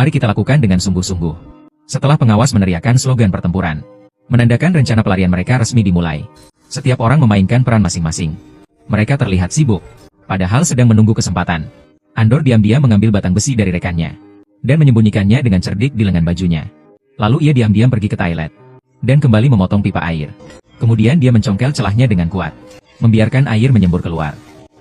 Mari kita lakukan dengan sungguh-sungguh. Setelah pengawas meneriakkan slogan pertempuran, menandakan rencana pelarian mereka resmi dimulai. Setiap orang memainkan peran masing-masing. Mereka terlihat sibuk, padahal sedang menunggu kesempatan. Andor diam-diam mengambil batang besi dari rekannya, dan menyembunyikannya dengan cerdik di lengan bajunya. Lalu ia diam-diam pergi ke toilet, dan kembali memotong pipa air. Kemudian dia mencongkel celahnya dengan kuat, membiarkan air menyembur keluar.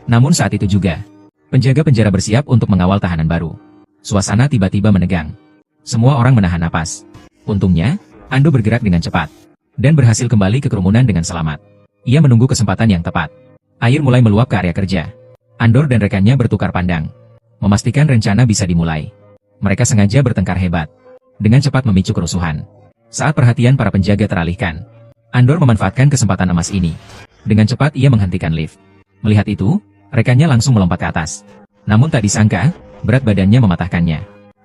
Namun saat itu juga, penjaga penjara bersiap untuk mengawal tahanan baru. Suasana tiba-tiba menegang. Semua orang menahan napas. Untungnya, Ando bergerak dengan cepat, dan berhasil kembali ke kerumunan dengan selamat. Ia menunggu kesempatan yang tepat. Air mulai meluap ke area kerja. Andor dan rekannya bertukar pandang, memastikan rencana bisa dimulai. Mereka sengaja bertengkar hebat, dengan cepat memicu kerusuhan. Saat perhatian para penjaga teralihkan, Andor memanfaatkan kesempatan emas ini. Dengan cepat ia menghentikan lift. Melihat itu, rekannya langsung melompat ke atas. Namun tak disangka, berat badannya mematahkannya.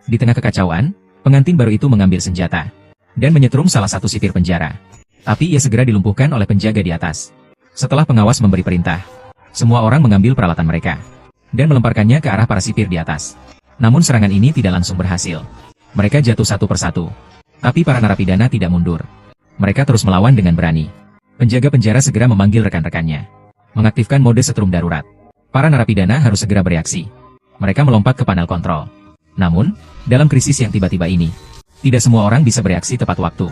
Di tengah kekacauan, pengantin baru itu mengambil senjata dan menyetrum salah satu sipir penjara. Tapi ia segera dilumpuhkan oleh penjaga di atas. Setelah pengawas memberi perintah, semua orang mengambil peralatan mereka dan melemparkannya ke arah para sipir di atas. Namun serangan ini tidak langsung berhasil. Mereka jatuh satu persatu. Tapi para narapidana tidak mundur. Mereka terus melawan dengan berani. Penjaga penjara segera memanggil rekan-rekannya, mengaktifkan mode setrum darurat. Para narapidana harus segera bereaksi. Mereka melompat ke panel kontrol. Namun, dalam krisis yang tiba-tiba ini, tidak semua orang bisa bereaksi tepat waktu.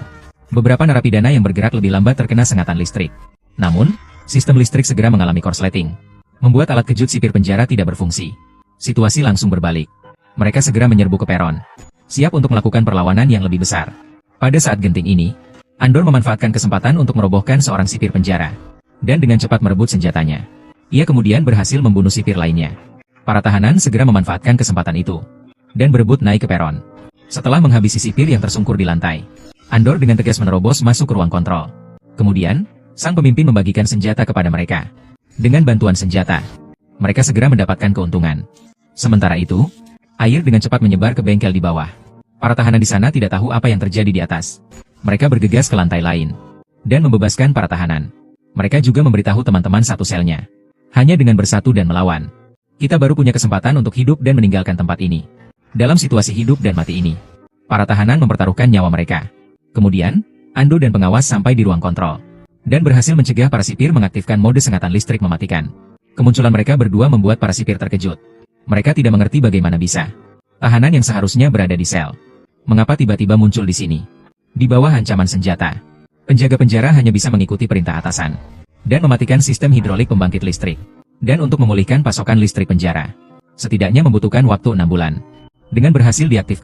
Beberapa narapidana yang bergerak lebih lambat terkena sengatan listrik. Namun, sistem listrik segera mengalami korsleting, membuat alat kejut sipir penjara tidak berfungsi. Situasi langsung berbalik. Mereka segera menyerbu ke peron, siap untuk melakukan perlawanan yang lebih besar. Pada saat genting ini, Andor memanfaatkan kesempatan untuk merobohkan seorang sipir penjara, dan dengan cepat merebut senjatanya. Ia kemudian berhasil membunuh sipir lainnya. Para tahanan segera memanfaatkan kesempatan itu, dan berebut naik ke peron. Setelah menghabisi sipir yang tersungkur di lantai, Andor dengan tegas menerobos masuk ke ruang kontrol. Kemudian, sang pemimpin membagikan senjata kepada mereka. Dengan bantuan senjata, mereka segera mendapatkan keuntungan. Sementara itu, air dengan cepat menyebar ke bengkel di bawah. Para tahanan di sana tidak tahu apa yang terjadi di atas. Mereka bergegas ke lantai lain, dan membebaskan para tahanan. Mereka juga memberitahu teman-teman satu selnya. Hanya dengan bersatu dan melawan, kita baru punya kesempatan untuk hidup dan meninggalkan tempat ini. Dalam situasi hidup dan mati ini, para tahanan mempertaruhkan nyawa mereka. Kemudian, Ando dan pengawas sampai di ruang kontrol, dan berhasil mencegah para sipir mengaktifkan mode sengatan listrik mematikan. Kemunculan mereka berdua membuat para sipir terkejut. Mereka tidak mengerti bagaimana bisa tahanan yang seharusnya berada di sel, mengapa tiba-tiba muncul di sini. Di bawah ancaman senjata, penjaga penjara hanya bisa mengikuti perintah atasan, dan mematikan sistem hidrolik pembangkit listrik. Dan untuk memulihkan pasokan listrik penjara, setidaknya membutuhkan waktu 6 bulan. Dengan berhasil diaktifkan